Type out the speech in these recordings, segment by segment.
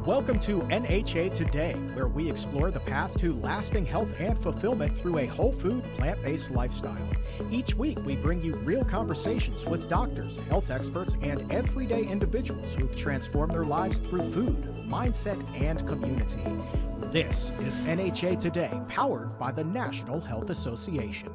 Welcome to NHA Today, where we explore the path to lasting health and fulfillment through a whole food, plant-based lifestyle. Each week, we bring you real conversations with doctors, health experts, and everyday individuals who've transformed their lives through food, mindset, and community. This is NHA Today, powered by the National Health Association.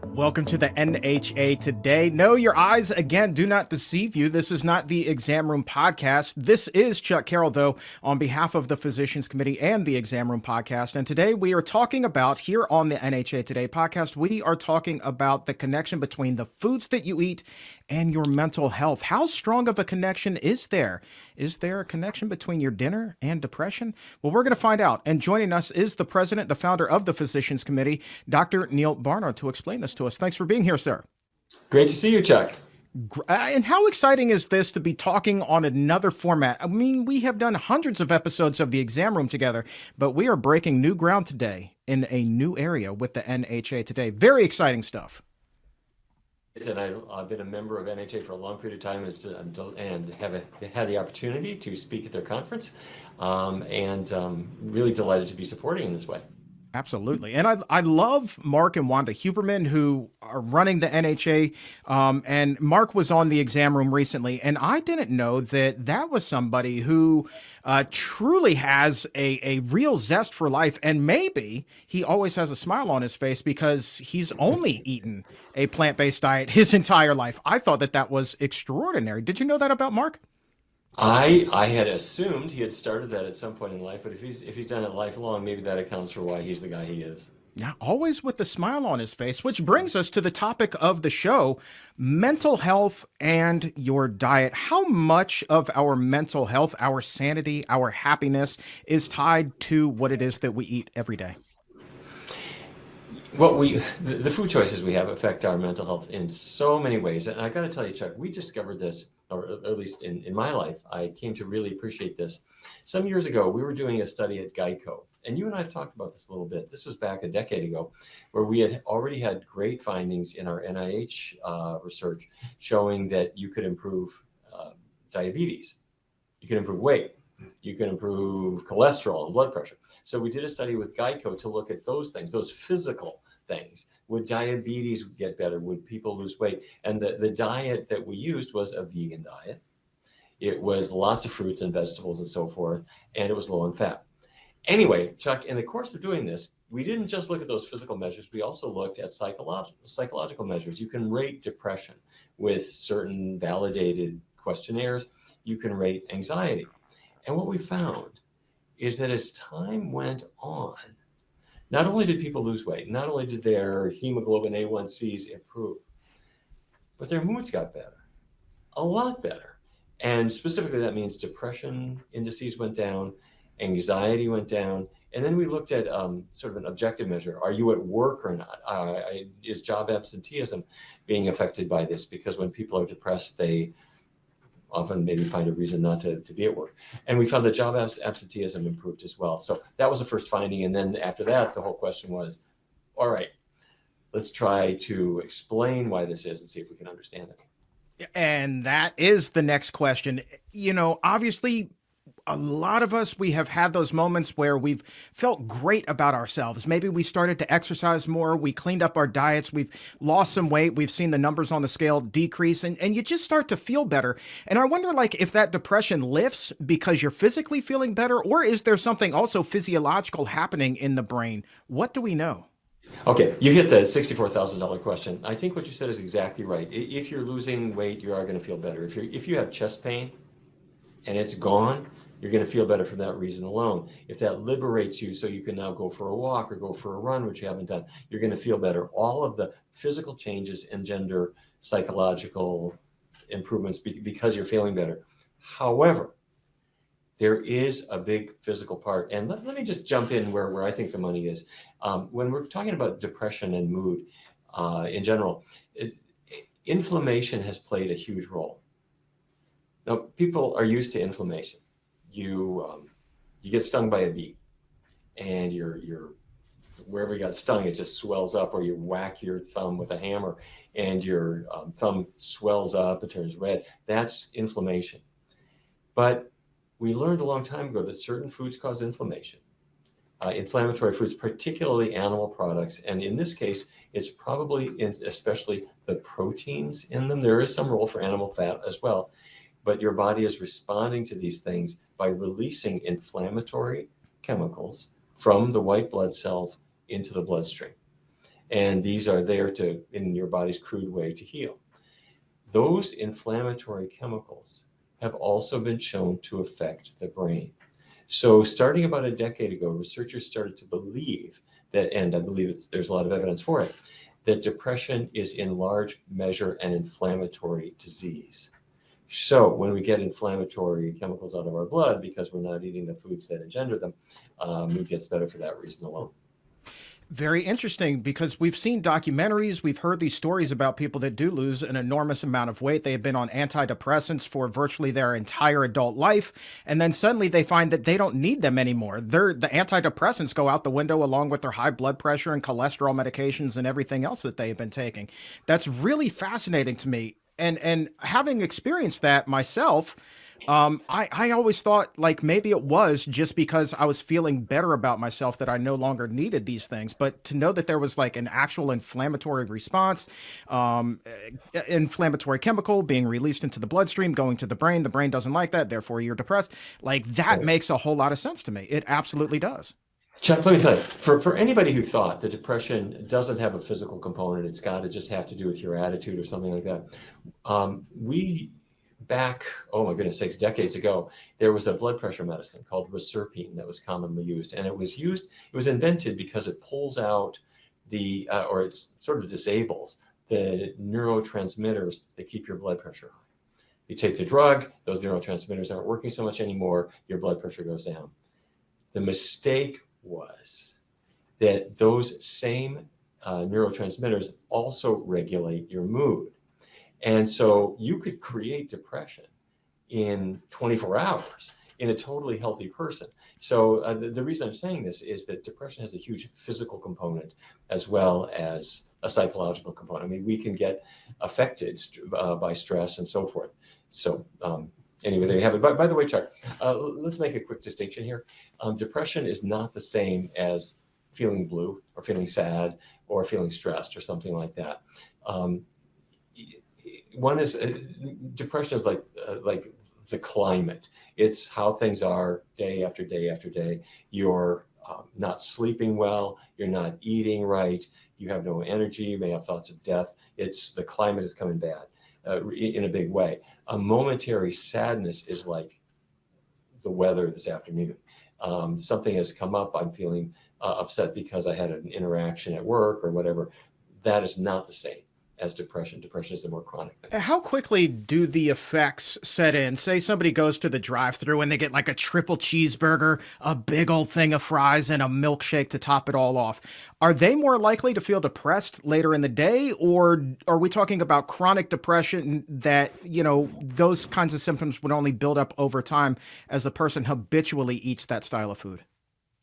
Welcome to the NHA Today. No, your eyes, again, do not deceive you. This is not the Exam Room Podcast. This is Chuck Carroll, though, on behalf of the Physicians Committee and the Exam Room Podcast. And today we are talking about, here on the NHA Today podcast, we are talking about the connection between the foods that you eat and your mental health. How strong of a connection is there? Is there a connection between your dinner and depression? Well, we're going to find out. And joining us is the president, the founder of the Physicians Committee, Dr. Neal Barnard, to explain this to us. Thanks for being here, sir. Great to see you, Chuck. And how exciting is this to be talking on another format? I mean, we have done hundreds of episodes of the Exam Room together, but we are breaking new ground today in a new area with the NHA Today. Very exciting stuff. And I've been a member of NHA for a long period of time and have had the opportunity to speak at their conference, and really delighted to be supporting in this way. Absolutely. And I love Mark and Wanda Huberman, who are running the NHA. And Mark was on the Exam Room recently, and I didn't know that was somebody who truly has a real zest for life. And maybe he always has a smile on his face because he's only eaten a plant-based diet his entire life. I thought that was extraordinary. Did you know that about Mark? I had assumed he had started that at some point in life, but if he's done it lifelong, maybe that accounts for why he's the guy he is. Yeah, always with the smile on his face, which brings us to the topic of the show, mental health and your diet. How much of our mental health, our sanity, our happiness is tied to what it is that we eat every day? Well, the food choices we have affect our mental health in so many ways. And I got to tell you, Chuck, we discovered this, or at least in my life, I came to really appreciate this. Some years ago, we were doing a study at Geico, and you and I have talked about this a little bit. This was back a decade ago, where we had already had great findings in our NIH research showing that you could improve diabetes, you can improve weight, you can improve cholesterol and blood pressure. So we did a study with Geico to look at those things, those physical things. Would diabetes get better? Would people lose weight? And the diet that we used was a vegan diet. It was lots of fruits and vegetables and so forth, and it was low in fat. Anyway, Chuck, in the course of doing this, we didn't just look at those physical measures. We also looked at psychological measures. You can rate depression with certain validated questionnaires. You can rate anxiety. And what we found is that as time went on, not only did people lose weight, not only did their hemoglobin A1Cs improve, but their moods got better, a lot better. And specifically, that means depression indices went down, anxiety went down. And then we looked at sort of an objective measure. Are you at work or not? Is job absenteeism being affected by this? Because when people are depressed, they often maybe find a reason not to be at work. And we found that job absenteeism improved as well. So that was the first finding. And then after that, the whole question was, all right, let's try to explain why this is and see if we can understand it. And that is the next question. You know, obviously, a lot of us, we have had those moments where we've felt great about ourselves. Maybe we started to exercise more. We cleaned up our diets. We've lost some weight. We've seen the numbers on the scale decrease, and you just start to feel better. And I wonder, if that depression lifts because you're physically feeling better, or is there something also physiological happening in the brain? What do we know? Okay, you hit the $64,000 question. I think what you said is exactly right. If you're losing weight, you are going to feel better. If you have chest pain and it's gone, you're going to feel better for that reason alone. If that liberates you so you can now go for a walk or go for a run, which you haven't done, you're going to feel better. All of the physical changes engender psychological improvements because you're feeling better. However, there is a big physical part. And let me just jump in where I think the money is. When we're talking about depression and mood in general, inflammation has played a huge role. Now, people are used to inflammation. You get stung by a bee, and you're wherever you got stung, it just swells up, or you whack your thumb with a hammer, and your thumb swells up, it turns red. That's inflammation. But We learned a long time ago that certain foods cause inflammation, inflammatory foods, particularly animal products. And in this case, it's probably especially the proteins in them. There is some role for animal fat as well, but your body is responding to these things by releasing inflammatory chemicals from the white blood cells into the bloodstream. And these are there to, in your body's crude way, to heal. Those inflammatory chemicals have also been shown to affect the brain. So starting about a decade ago, researchers started to believe that, and I believe there's a lot of evidence for it, that depression is in large measure an inflammatory disease. So when we get inflammatory chemicals out of our blood because we're not eating the foods that engender them, it gets better for that reason alone. Very interesting, because we've seen documentaries, we've heard these stories about people that do lose an enormous amount of weight. They have been on antidepressants for virtually their entire adult life, and then suddenly they find that they don't need them anymore. The antidepressants go out the window along with their high blood pressure and cholesterol medications and everything else that they have been taking. That's really fascinating to me. And having experienced that myself, I always thought like maybe it was just because I was feeling better about myself that I no longer needed these things. But to know that there was like an actual inflammatory response, um, inflammatory chemical being released into the bloodstream, going to the brain doesn't like that, therefore you're depressed. Like that makes a whole lot of sense to me. It absolutely does. Chuck, let me tell you, for anybody who thought that depression doesn't have a physical component, it's got to just have to do with your attitude or something like that. We back, oh my goodness sakes, decades ago, there was a blood pressure medicine called reserpine that was commonly used. And it was invented because it pulls out or it sort of disables the neurotransmitters that keep your blood pressure high. You take the drug, those neurotransmitters aren't working so much anymore, your blood pressure goes down. The mistake was that those same neurotransmitters also regulate your mood. And so you could create depression in 24 hours in a totally healthy person. So the reason I'm saying this is that depression has a huge physical component as well as a psychological component. I mean, we can get affected by stress and so forth. So anyway, there you have it. By the way, Chuck, let's make a quick distinction here. Depression is not the same as feeling blue or feeling sad or feeling stressed or something like that. One is depression is like the climate. It's how things are day after day after day. You're not sleeping well. You're not eating right. You have no energy. You may have thoughts of death. It's the climate is coming bad in a big way. A momentary sadness is like the weather this afternoon. Something has come up. I'm feeling upset because I had an interaction at work or whatever. That is not the same as depression. Depression is the more chronic thing. How quickly do the effects set in? Say somebody goes to the drive-thru and they get like a triple cheeseburger, a big old thing of fries, and a milkshake to top it all off. Are they more likely to feel depressed later in the day, or are we talking about chronic depression that, those kinds of symptoms would only build up over time as a person habitually eats that style of food?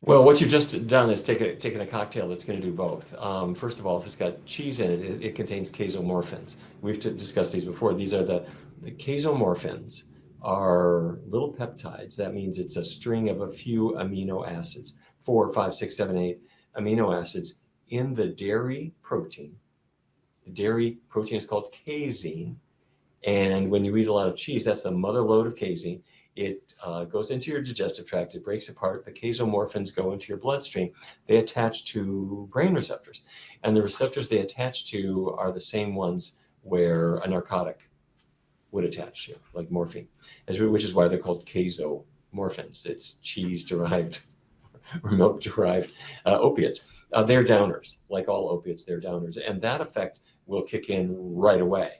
Well, what you've just done is taken a cocktail that's going to do both. First of all, if it's got cheese in it, it contains casomorphins. We've discussed these before. These are the casomorphins are little peptides. That means it's a string of a few amino acids, 4, 5, 6, 7, 8 amino acids in the dairy protein. The dairy protein is called casein. And when you eat a lot of cheese, that's the mother lode of casein. It goes into your digestive tract, it breaks apart, the casomorphins go into your bloodstream. They attach to brain receptors. And the receptors they attach to are the same ones where a narcotic would attach to, like morphine, which is why they're called casomorphins. It's cheese-derived or milk-derived opiates. They're downers, like all opiates, they're downers. And that effect will kick in right away.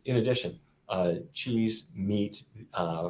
In addition, cheese, meat,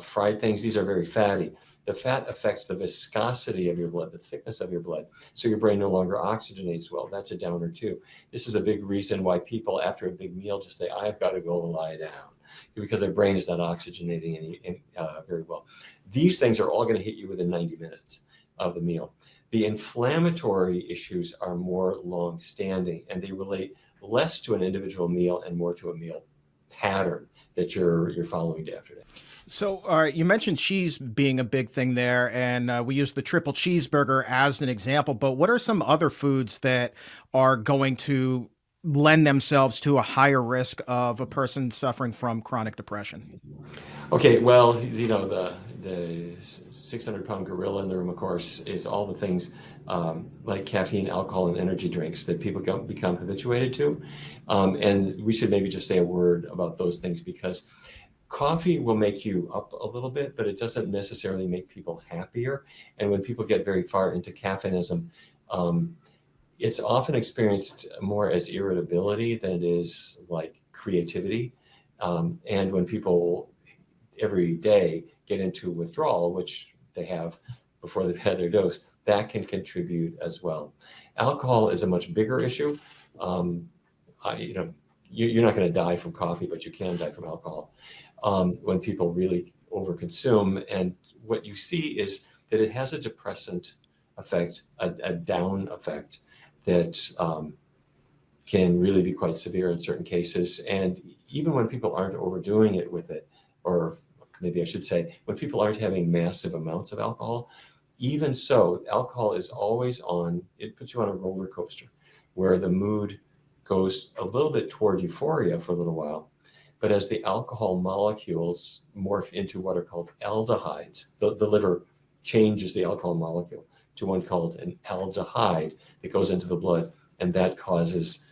fried things, these are very fatty. The fat affects the viscosity of your blood, the thickness of your blood. So your brain no longer oxygenates well. That's a downer too. This is a big reason why people after a big meal just say, I've got to go lie down, because their brain is not oxygenating very well. These things are all going to hit you within 90 minutes of the meal. The inflammatory issues are more long-standing, and they relate less to an individual meal and more to a meal pattern. that you're following day after day. So, all right, you mentioned cheese being a big thing there, and we use the triple cheeseburger as an example. But what are some other foods that are going to lend themselves to a higher risk of a person suffering from chronic depression? Okay, well, the 600-pound gorilla in the room, of course, is all the things like caffeine, alcohol, and energy drinks that people become habituated to. And we should maybe just say a word about those things, because coffee will make you up a little bit, but it doesn't necessarily make people happier. And when people get very far into caffeineism, it's often experienced more as irritability than it is like creativity. And when people every day get into withdrawal, which they have before they've had their dose, that can contribute as well. Alcohol is a much bigger issue. You're not going to die from coffee, but you can die from alcohol when people really overconsume. And what you see is that it has a depressant effect, a down effect that can really be quite severe in certain cases. And even when people aren't overdoing it with it, or maybe I should say, when people aren't having massive amounts of alcohol, even so, alcohol is always on, it puts you on a roller coaster where the mood goes a little bit toward euphoria for a little while. But as the alcohol molecules morph into what are called aldehydes, the liver changes the alcohol molecule to one called an aldehyde that goes into the blood, and that causes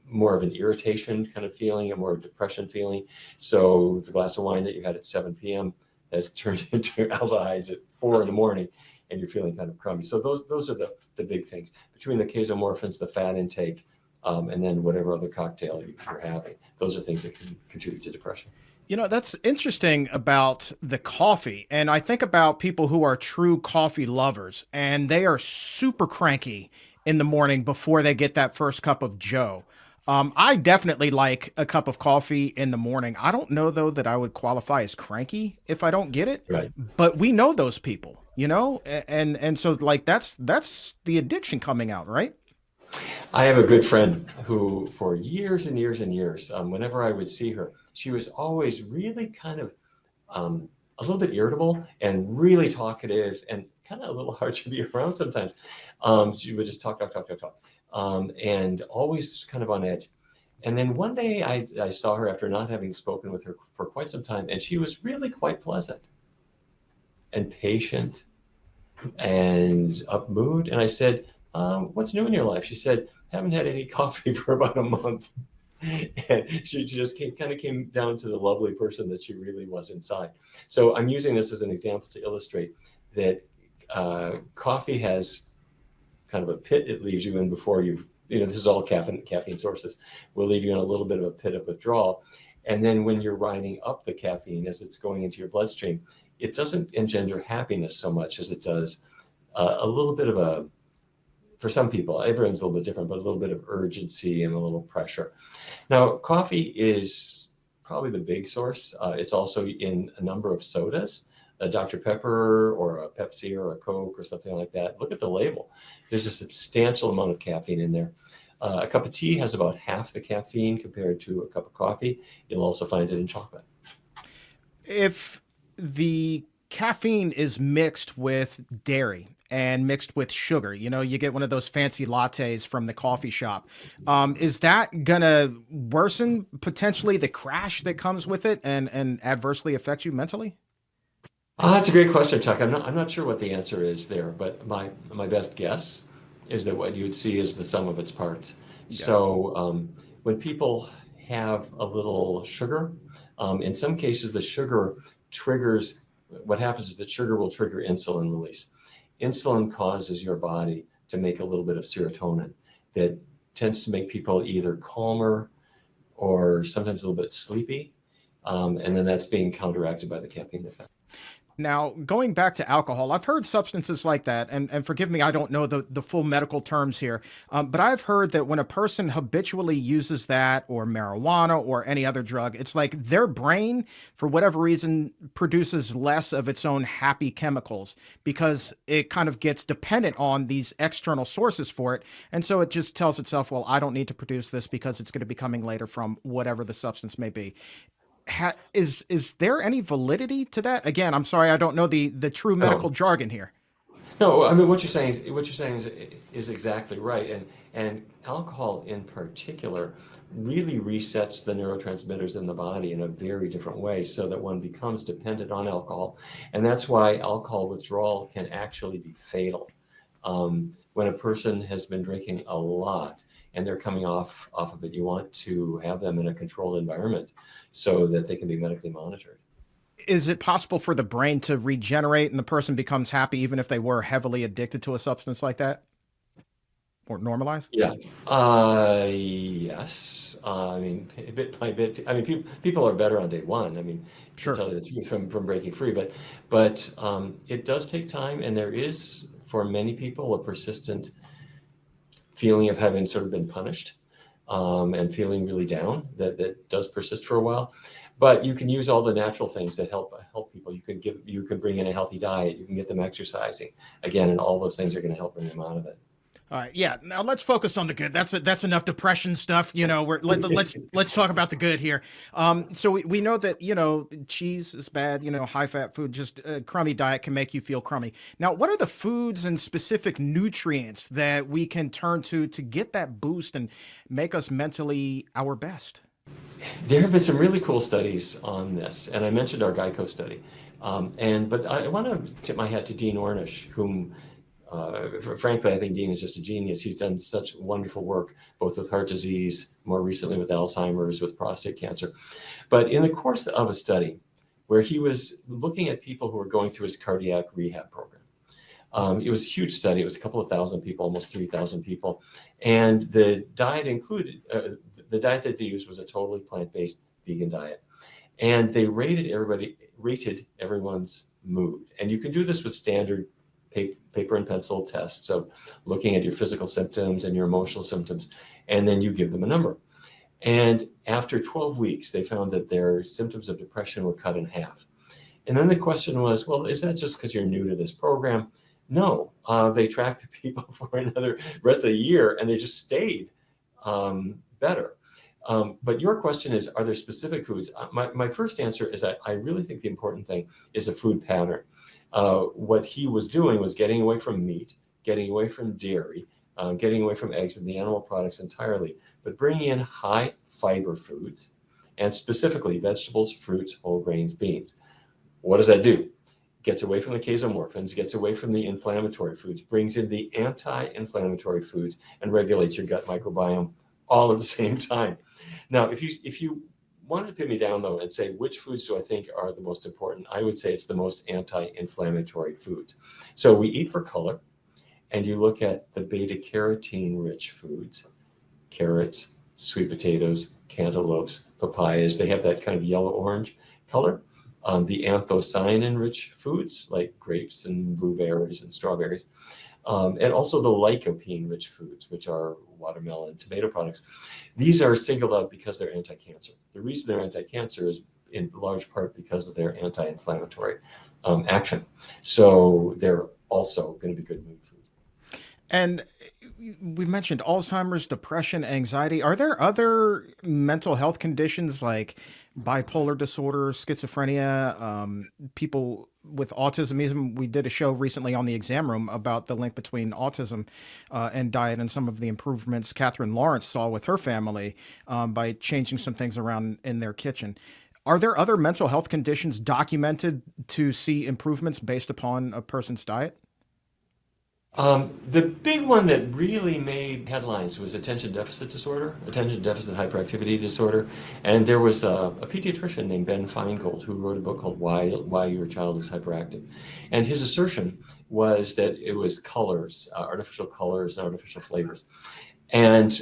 more of an irritation kind of feeling, a more depression feeling. So the glass of wine that you had at 7 p.m. has turned into aldehydes at 4 in the morning, and you're feeling kind of crummy. So those are the big things between the casomorphins, the fat intake, and then whatever other cocktail you're having. Those are things that can contribute to depression. That's interesting about the coffee. And I think about people who are true coffee lovers, and they are super cranky in the morning before they get that first cup of Joe. I definitely like a cup of coffee in the morning. I don't know, though, that I would qualify as cranky if I don't get it. Right. But we know those people, and so like that's the addiction coming out, right? I have a good friend who, for years and years and years, whenever I would see her, she was always really kind of a little bit irritable and really talkative and kind of a little hard to be around sometimes. She would just talk, and always kind of on edge. And then one day I saw her after not having spoken with her for quite some time, and she was really quite pleasant and patient and up mood. And I said, what's new in your life? She said, haven't had any coffee for about a month. And she just came down to the lovely person that she really was inside. So I'm using this as an example to illustrate that coffee has kind of a pit it leaves you in before this is all caffeine sources, will leave you in a little bit of a pit of withdrawal. And then when you're riding up the caffeine as it's going into your bloodstream, it doesn't engender happiness so much as it does a little bit of for some people, everyone's a little bit different, but a little bit of urgency and a little pressure. Now, coffee is probably the big source. It's also in a number of sodas, a Dr. Pepper or a Pepsi or a Coke or something like that. Look at the label. There's a substantial amount of caffeine in there. A cup of tea has about half the caffeine compared to a cup of coffee. You'll also find it in chocolate. If the caffeine is mixed with dairy and mixed with sugar, you get one of those fancy lattes from the coffee shop. Is that gonna worsen potentially the crash that comes with it and adversely affect you mentally? That's a great question, Chuck. I'm not sure what the answer is there, but my best guess is that what you would see is the sum of its parts. Yeah. So when people have a little sugar, in some cases the sugar triggers. What happens is that sugar will trigger insulin release. Insulin causes your body to make a little bit of serotonin that tends to make people either calmer or sometimes a little bit sleepy. And then that's being counteracted by the caffeine effect. Now, going back to alcohol, I've heard substances like that, and forgive me, I don't know the full medical terms here, but I've heard that when a person habitually uses that or marijuana or any other drug, it's like their brain, for whatever reason, produces less of its own happy chemicals because it kind of gets dependent on these external sources for it. And so it just tells itself, well, I don't need to produce this because it's going to be coming later from whatever the substance may be. Is there any validity to that? Again, I'm sorry, I don't know the true medical No, jargon here. no. I mean, what you're saying is exactly right, and alcohol in particular really resets the neurotransmitters in the body in a very different way, so that one becomes dependent on alcohol, and that's why alcohol withdrawal can actually be fatal. When a person has been drinking a lot and they're coming off of it, you want to have them in a controlled environment so that they can be medically monitored. Is it possible for the brain to regenerate and the person becomes happy even if they were heavily addicted to a substance like that or normalize? Yeah. Yes. I mean, bit by bit. I mean, people are better on day one. I mean, to Sure. tell you the truth, from breaking free, but it does take time, and there is for many people a persistent feeling of having sort of been punished, and feeling really down that does persist for a while. But you can use all the natural things that help people. You can bring in a healthy diet. You can get them exercising again, and all those things are going to help bring them out of it. All right, yeah. Now let's focus on the good. That's enough depression stuff. Let's talk about the good here. So we know that cheese is bad. High fat food, just a crummy diet can make you feel crummy. Now, what are the foods and specific nutrients that we can turn to get that boost and make us mentally our best? There have been some really cool studies on this, and I mentioned our Geico study. But I want to tip my hat to Dean Ornish, whom, frankly, I think Dean is just a genius. He's done such wonderful work, both with heart disease, more recently with Alzheimer's, with prostate cancer. But in the course of a study where he was looking at people who were going through his cardiac rehab program, it was a huge study. It was a couple of thousand people, almost 3,000 people. And the diet that they used was a totally plant-based vegan diet. And they rated everyone's mood. And you can do this with standard paper and pencil tests of looking at your physical symptoms and your emotional symptoms, and then you give them a number. And after 12 weeks, they found that their symptoms of depression were cut in half. And then the question was, well, is that just because you're new to this program? No, they tracked the people for another rest of the year, and they just stayed better. But your question is, are there specific foods? My first answer is that I really think the important thing is a food pattern. What he was doing was getting away from meat, getting away from dairy, getting away from eggs and the animal products entirely, but bringing in high fiber foods, and specifically vegetables, fruits, whole grains, beans. What does that do? Gets away from the casomorphins, gets away from the inflammatory foods, brings in the anti-inflammatory foods, and regulates your gut microbiome all at the same time. Now, if you wanted to pin me down though and say which foods do I think are the most important, I would say it's the most anti-inflammatory foods. So we eat for color, and you look at the beta carotene rich foods, carrots, sweet potatoes, cantaloupes, papayas. They have that kind of yellow orange color. The anthocyanin rich foods like grapes and blueberries and strawberries. And also the lycopene rich foods, which are watermelon, tomato products. These are singled out because they're anti-cancer. The reason they're anti-cancer is in large part because of their anti-inflammatory action. So they're also going to be good mood food. And we mentioned Alzheimer's, depression, anxiety. Are there other mental health conditions like bipolar disorder, schizophrenia, people with autism? Even we did a show recently on the exam room about the link between autism and diet and some of the improvements Catherine Lawrence saw with her family by changing some things around in their kitchen. Are there other mental health conditions documented to see improvements based upon a person's diet? The big one that really made headlines was attention deficit disorder, attention deficit hyperactivity disorder. And there was a pediatrician named Ben Feingold who wrote a book called Why Your Child is Hyperactive. And his assertion was that it was colors, artificial colors and artificial flavors. And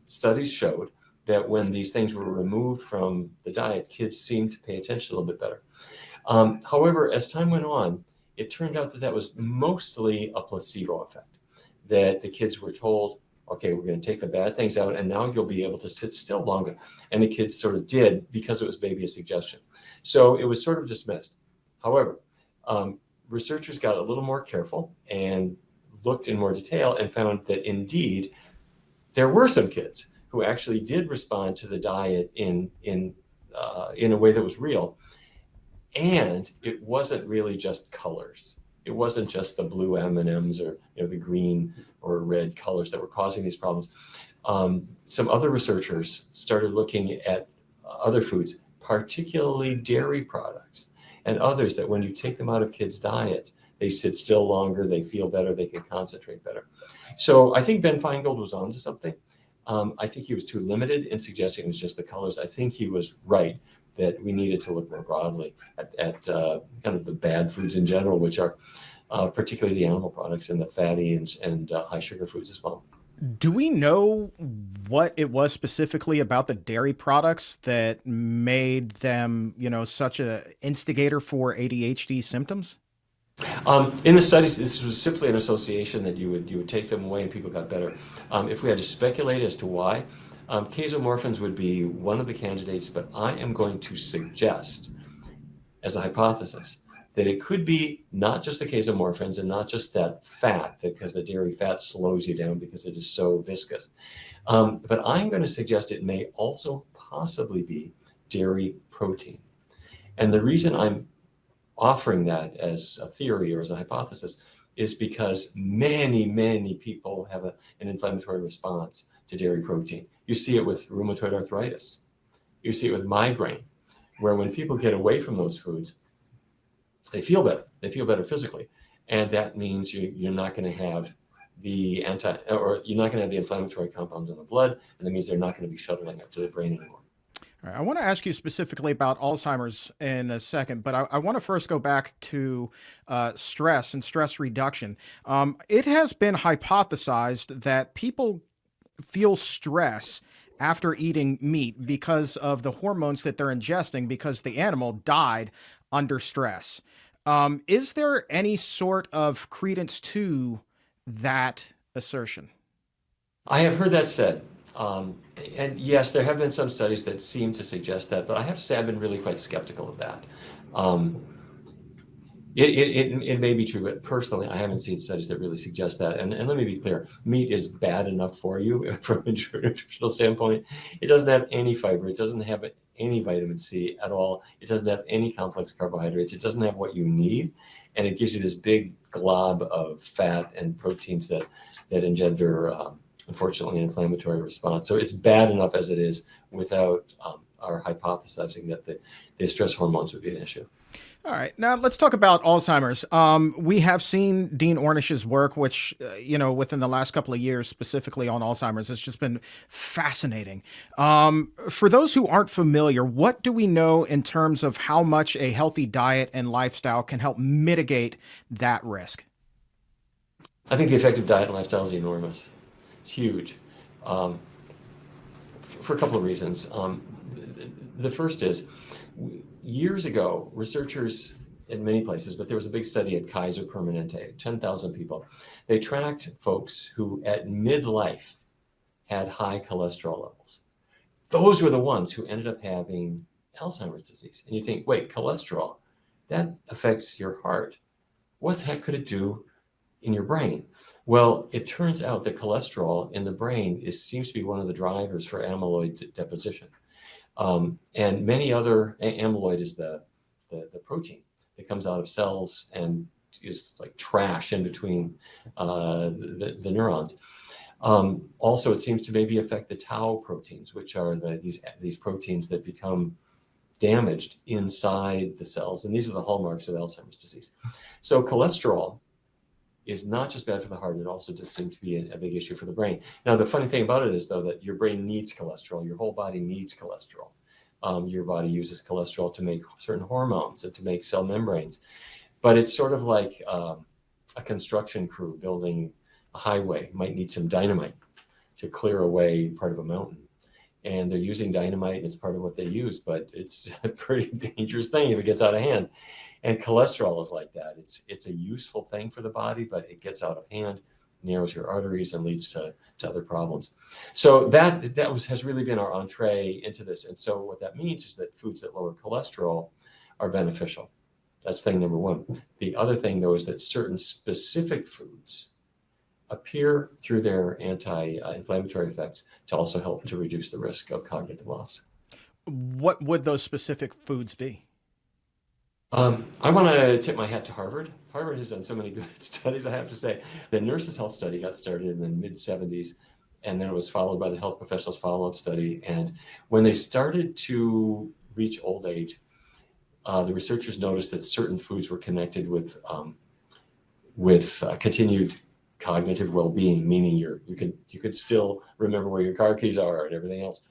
studies showed that when these things were removed from the diet, kids seemed to pay attention a little bit better. However, as time went on, it turned out that that was mostly a placebo effect, that the kids were told, okay, we're going to take the bad things out, and now you'll be able to sit still longer. And the kids sort of did because it was maybe a suggestion. So it was sort of dismissed. However, researchers got a little more careful and looked in more detail and found that indeed there were some kids who actually did respond to the diet in a way that was real. And it wasn't really just colors. It wasn't just the blue M&Ms or the green or red colors that were causing these problems. Some other researchers started looking at other foods, particularly dairy products, and others that when you take them out of kids' diets, they sit still longer, they feel better, they can concentrate better. So I think Ben Feingold was onto something. I think he was too limited in suggesting it was just the colors. I think he was right that we needed to look more broadly at kind of the bad foods in general, which are particularly the animal products and the fatty and high sugar foods as well. Do we know what it was specifically about the dairy products that made them, such a instigator for ADHD symptoms? In the studies, this was simply an association that you would take them away and people got better. If we had to speculate as to why, casomorphins would be one of the candidates, but I am going to suggest, as a hypothesis, that it could be not just the casomorphins and not just that fat, because the dairy fat slows you down because it is so viscous. But I'm going to suggest it may also possibly be dairy protein. And the reason I'm offering that as a theory or as a hypothesis is because many, many people have an inflammatory response to dairy protein. You see it with rheumatoid arthritis. You see it with migraine, where when people get away from those foods, they feel better. They feel better physically. And that means you're not going to have the inflammatory compounds in the blood, and that means they're not going to be shuttling up to the brain anymore. All right, I want to ask you specifically about Alzheimer's in a second, but I want to first go back to stress and stress reduction. It has been hypothesized that people feel stress after eating meat because of the hormones that they're ingesting because the animal died under stress. Is there any sort of credence to that assertion? I have heard that said. And yes, there have been some studies that seem to suggest that, but I have to say I've been really quite skeptical of that. It may be true, but personally, I haven't seen studies that really suggest that. And let me be clear, meat is bad enough for you from a nutritional standpoint. It doesn't have any fiber. It doesn't have any vitamin C at all. It doesn't have any complex carbohydrates. It doesn't have what you need. And it gives you this big glob of fat and proteins that engender, unfortunately, an inflammatory response. So it's bad enough as it is without our hypothesizing that the stress hormones would be an issue. All right. Now let's talk about Alzheimer's. We have seen Dean Ornish's work, which, within the last couple of years, specifically on Alzheimer's, has just been fascinating. For those who aren't familiar, what do we know in terms of how much a healthy diet and lifestyle can help mitigate that risk? I think the effective diet and lifestyle is enormous. It's huge for a couple of reasons. The first is, years ago, researchers in many places, but there was a big study at Kaiser Permanente, 10,000 people. They tracked folks who at midlife had high cholesterol levels. Those were the ones who ended up having Alzheimer's disease. And you think, wait, cholesterol, that affects your heart. What the heck could it do in your brain? Well, it turns out that cholesterol in the brain seems to be one of the drivers for amyloid deposition. And many other, amyloid is the protein that comes out of cells and is like trash in between the neurons. Also, it seems to maybe affect the tau proteins, which are these proteins that become damaged inside the cells. And these are the hallmarks of Alzheimer's disease. So cholesterol is not just bad for the heart, it also just seems to be a big issue for the brain. Now, the funny thing about it is, though, that your brain needs cholesterol. Your whole body needs cholesterol. Your body uses cholesterol to make certain hormones and to make cell membranes. But it's sort of like a construction crew building a highway might need some dynamite to clear away part of a mountain. and they're using dynamite, and it's part of what they use, but it's a pretty dangerous thing if it gets out of hand. And cholesterol is like that. It's a useful thing for the body, but it gets out of hand, narrows your arteries, and leads to other problems. So that has really been our entree into this. And so what that means is that foods that lower cholesterol are beneficial. That's thing number one. The other thing, though, is that certain specific foods appear through their anti-inflammatory effects to also help to reduce the risk of cognitive loss. What would those specific foods be? I want to tip my hat to Harvard. Harvard has done so many good studies, I have to say. The Nurses' Health Study got started in the mid-'70s, and then it was followed by the Health Professionals Follow-Up Study. And when they started to reach old age, the researchers noticed that certain foods were connected with continued cognitive well-being, meaning you could still remember where your car keys are and everything else.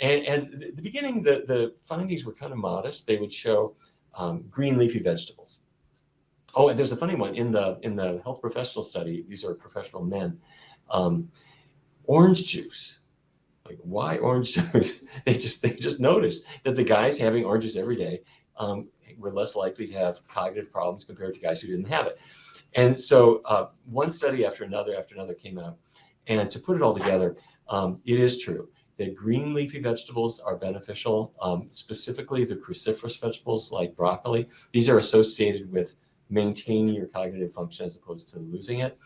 And at the beginning, the findings were kind of modest. They would show green leafy vegetables. Oh, and there's a funny one in the health professional study. These are professional men. Orange juice. Like, why orange juice? They just noticed that the guys having oranges every day were less likely to have cognitive problems compared to guys who didn't have it. And so one study after another came out. And to put it all together, it is true that green leafy vegetables are beneficial, specifically the cruciferous vegetables like broccoli. These are associated with maintaining your cognitive function as opposed to losing it.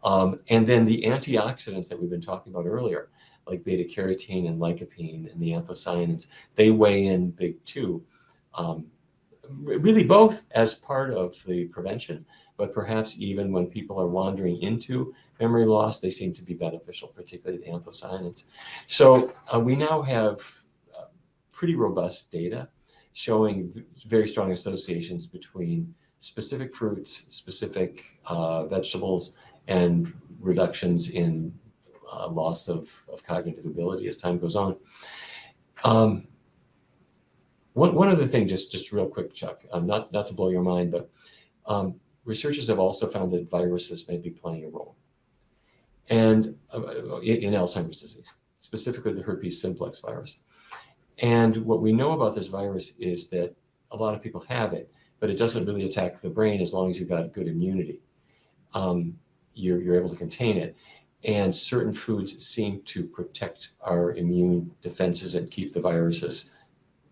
And then the antioxidants that we've been talking about earlier, like beta carotene and lycopene and the anthocyanins, they weigh in big too. Really both as part of the prevention, but perhaps even when people are wandering into memory loss, they seem to be beneficial, particularly the anthocyanins. So we now have pretty robust data showing very strong associations between specific fruits, specific vegetables, and reductions in loss of cognitive ability as time goes on. One other thing, just real quick, Chuck, not to blow your mind, but researchers have also found that viruses may be playing a role. And in Alzheimer's disease, specifically the herpes simplex virus. And what we know about this virus is that a lot of people have it, but it doesn't really attack the brain as long as you've got good immunity. You're able to contain it. And certain foods seem to protect our immune defenses and keep the viruses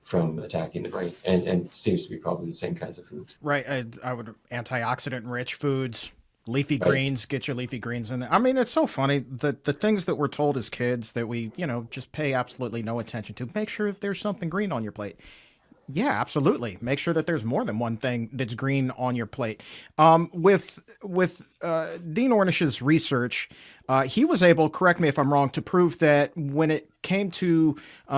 from attacking the brain, and seems to be probably the same kinds of foods. Right. I would antioxidant-rich foods, leafy Right. greens. Get your leafy greens in there. I mean, it's so funny that the things that we're told as kids that we, just pay absolutely no attention to. Make sure that there's something green on your plate. Yeah, absolutely. Make sure that there's more than one thing that's green on your plate. With Dean Ornish's research, he was able, correct me if I'm wrong, to prove that when it came to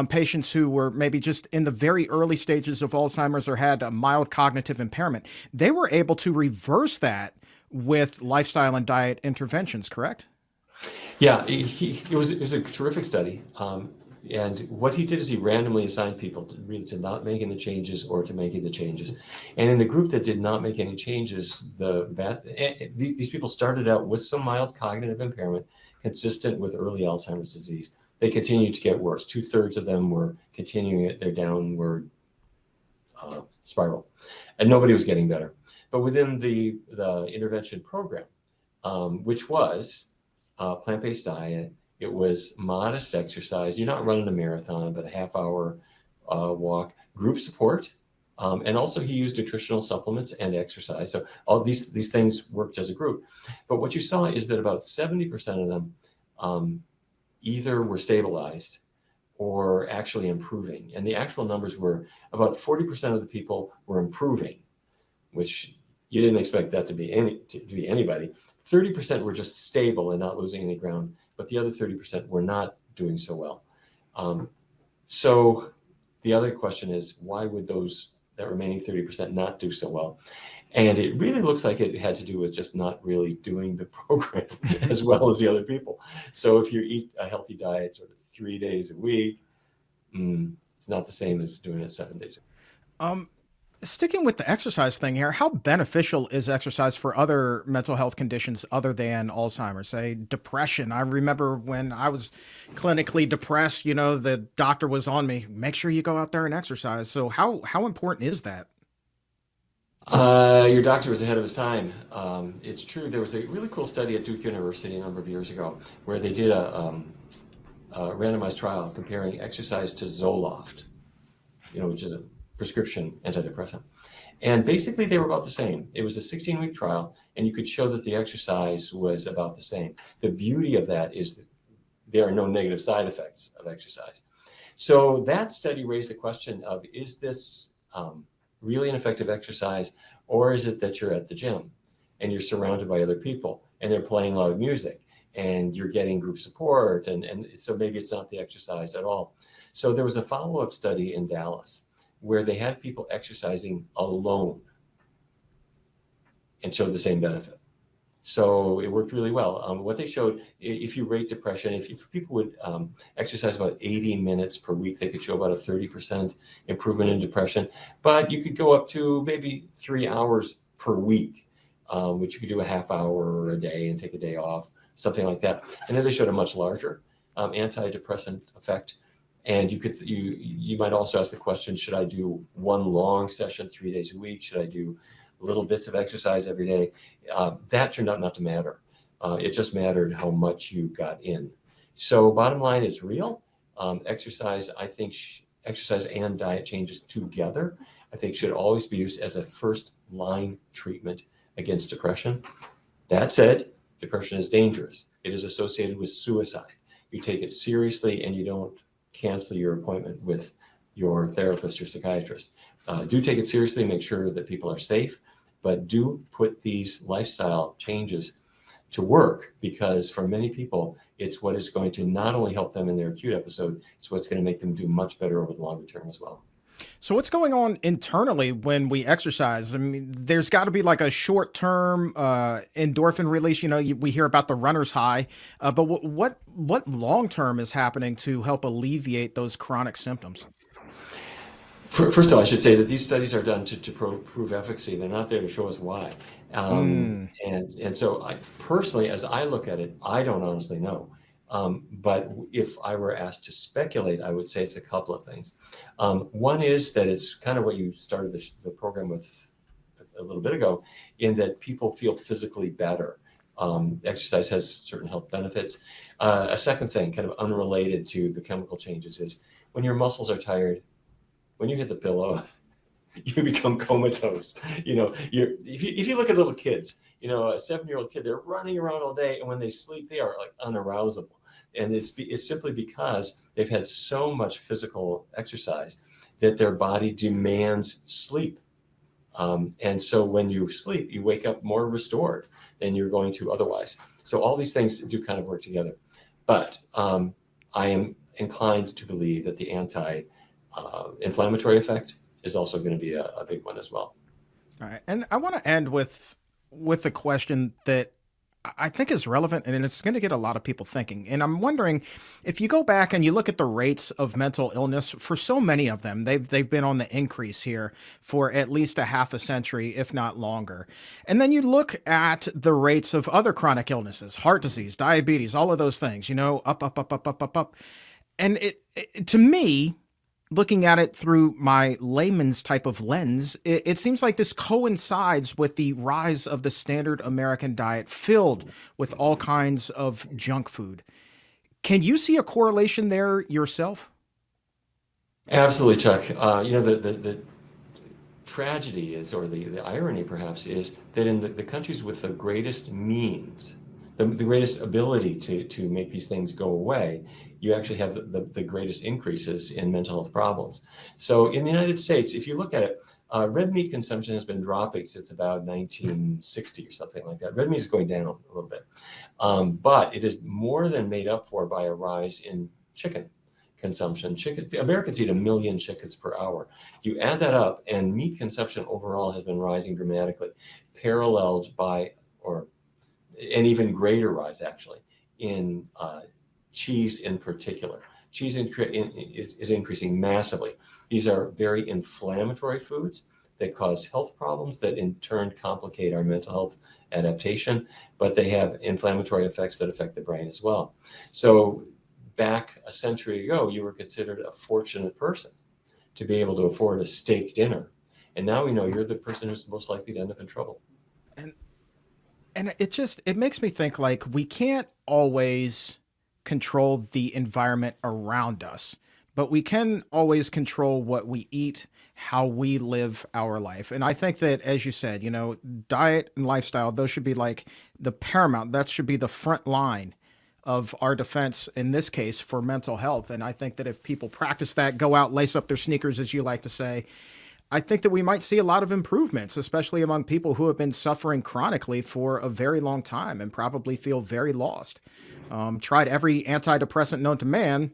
patients who were maybe just in the very early stages of Alzheimer's or had a mild cognitive impairment, they were able to reverse that with lifestyle and diet interventions, correct? Yeah, it was a terrific study. And what he did is he randomly assigned people to not making the changes or to making the changes. And in the group that did not make any changes, these people started out with some mild cognitive impairment consistent with early Alzheimer's disease. They continued to get worse. 2/3 of them were continuing their downward spiral, and nobody was getting better. But within the intervention program, which was plant-based diet, it was modest exercise. You're not running a marathon, but a half-hour walk, group support, and also he used nutritional supplements and exercise. So all these things worked as a group. But what you saw is that about 70% of them either were stabilized or actually improving. And the actual numbers were about 40% of the people were improving, which you didn't expect that to be anybody. 30% were just stable and not losing any ground, but the other 30% were not doing so well. So the other question is, why would that remaining 30% not do so well? And it really looks like it had to do with just not really doing the program as well as the other people. So if you eat a healthy diet sort of 3 days a week, it's not the same as doing it 7 days a week. Sticking with the exercise thing here, how beneficial is exercise for other mental health conditions other than Alzheimer's, say depression? I remember when I was clinically depressed, the doctor was on me, make sure you go out there and exercise. So how important is that? Your doctor was ahead of his time. It's true. There was a really cool study at Duke University a number of years ago where they did a randomized trial comparing exercise to Zoloft, which is a prescription antidepressant. And basically, they were about the same. It was a 16-week trial, and you could show that the exercise was about the same. The beauty of that is that there are no negative side effects of exercise. So that study raised the question of, is this really an effective exercise, or is it that you're at the gym and you're surrounded by other people and they're playing loud music and you're getting group support, and so maybe it's not the exercise at all. So there was a follow-up study in Dallas where they had people exercising alone and showed the same benefit. So it worked really well. What they showed, if you rate depression, if people would exercise about 80 minutes per week, they could show about a 30% improvement in depression. But you could go up to maybe 3 hours per week, which you could do a half hour a day and take a day off, something like that. And then they showed a much larger antidepressant effect. And you might also ask the question, should I do one long session 3 days a week? Should I do little bits of exercise every day? That turned out not to matter. It just mattered how much you got in. So bottom line, it's real. Exercise, I think exercise and diet changes together, I think should always be used as a first line treatment against depression. That said, depression is dangerous. It is associated with suicide. You take it seriously and you don't cancel your appointment with your therapist or psychiatrist. Do take it seriously, make sure that people are safe, but do put these lifestyle changes to work, because for many people, it's what is going to not only help them in their acute episode, it's what's going to make them do much better over the longer term as well. So what's going on internally when we exercise? I mean, there's got to be like a short-term endorphin release. We hear about the runner's high, but what long-term is happening to help alleviate those chronic symptoms? First of all, I should say that these studies are done to prove efficacy. They're not there to show us why. Mm. And so I personally, as I look at it, I don't honestly know. But if I were asked to speculate, I would say it's a couple of things. One is that it's kind of what you started the program with a little bit ago, in that people feel physically better. Exercise has certain health benefits. A second thing, kind of unrelated to the chemical changes, is when your muscles are tired, when you hit the pillow, you become comatose. If you look at little kids, a 7-year-old kid, they're running around all day, and when they sleep, they are like unarousable. And it's simply because they've had so much physical exercise that their body demands sleep. And so when you sleep, you wake up more restored than you're going to otherwise. So all these things do kind of work together. But I am inclined to believe that the anti-inflammatory effect is also going to be a big one as well. All right. And I want to end with a question that I think is relevant, and it's going to get a lot of people thinking. And I'm wondering, if you go back and you look at the rates of mental illness, for so many of them, they've been on the increase here for at least a half a century, if not longer. And then you look at the rates of other chronic illnesses, heart disease, diabetes, all of those things, up, up, up, up, up, up, up. And it to me, looking at it through my layman's type of lens, it seems like this coincides with the rise of the standard American diet filled with all kinds of junk food. Can you see a correlation there yourself? Absolutely, Chuck. The tragedy is, or the irony perhaps, is that in the countries with the greatest means, the greatest ability to make these things go away, you actually have the greatest increases in mental health problems. So in the United States, if you look at it, red meat consumption has been dropping since about 1960 or something like that. Red meat is going down a little bit, but it is more than made up for by a rise in chicken consumption. Americans eat 1 million chickens per hour. You add that up, and meat consumption overall has been rising dramatically, paralleled by, or an even greater rise actually, in cheese in particular. Cheese is increasing massively. These are very inflammatory foods, that cause health problems that in turn complicate our mental health adaptation, but they have inflammatory effects that affect the brain as well. So back a century ago, you were considered a fortunate person to be able to afford a steak dinner. And now we know you're the person who's most likely to end up in trouble. And it makes me think, like, we can't always control the environment around us, but we can always control what we eat, how we live our life. And I think that, as you said, diet and lifestyle, those should be like the paramount. That should be the front line of our defense in this case for mental health. And I think that if people practice that, go out, lace up their sneakers, as you like to say, I think that we might see a lot of improvements, especially among people who have been suffering chronically for a very long time and probably feel very lost. Tried every antidepressant known to man.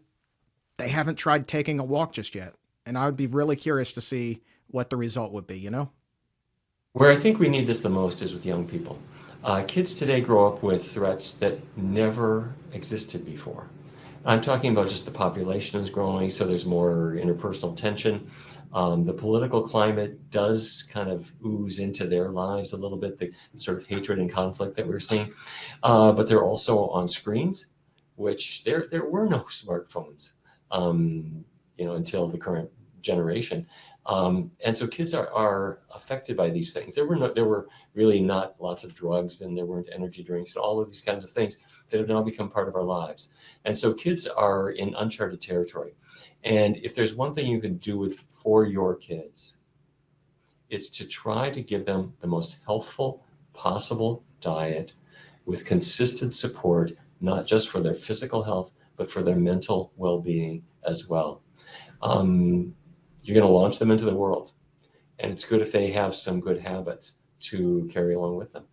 They haven't tried taking a walk just yet. And I would be really curious to see what the result would be, Where I think we need this the most is with young people. Kids today grow up with threats that never existed before. I'm talking about just the population is growing, so there's more interpersonal tension. The political climate does kind of ooze into their lives a little bit, the sort of hatred and conflict that we're seeing. But they're also on screens, which there were no smartphones, until the current generation. And so kids are affected by these things. There were really not lots of drugs, and there weren't energy drinks and all of these kinds of things that have now become part of our lives. And so kids are in uncharted territory. And if there's one thing you can do for your kids, it's to try to give them the most healthful possible diet with consistent support, not just for their physical health, but for their mental well-being as well. You're going to launch them into the world, and it's good if they have some good habits to carry along with them.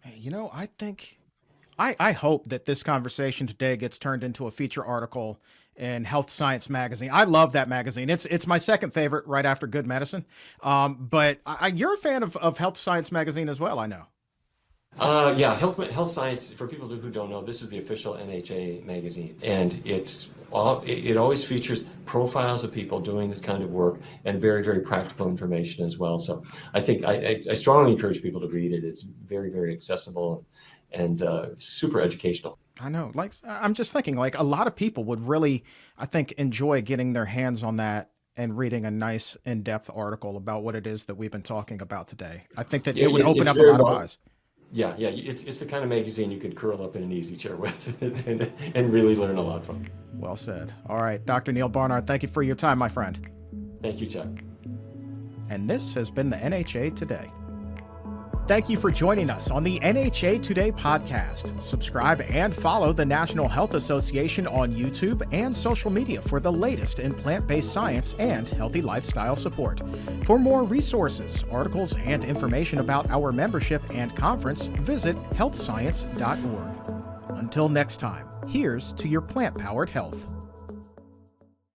I think, I hope that this conversation today gets turned into a feature article in Health Science Magazine. I love that magazine. It's my second favorite, right after Good Medicine. But you're a fan of Health Science Magazine as well, I know. Yeah, Health Science, for people who don't know, this is the official NHA magazine, and it always features profiles of people doing this kind of work and very, very practical information as well. So I think I strongly encourage people to read it. It's very, very accessible and super educational. I know. Like, I'm just thinking, like, a lot of people would really, I think, enjoy getting their hands on that and reading a nice in-depth article about what it is that we've been talking about today. I think that it would open up a lot of eyes. Yeah, it's the kind of magazine you could curl up in an easy chair with and really learn a lot from. Well said. All right, Dr. Neal Barnard, thank you for your time, my friend. Thank you, Chuck. And this has been the NHA Today. Thank you for joining us on the NHA Today podcast. Subscribe and follow the National Health Association on YouTube and social media for the latest in plant-based science and healthy lifestyle support. For more resources, articles, and information about our membership and conference, visit healthscience.org. Until next time, here's to your plant-powered health.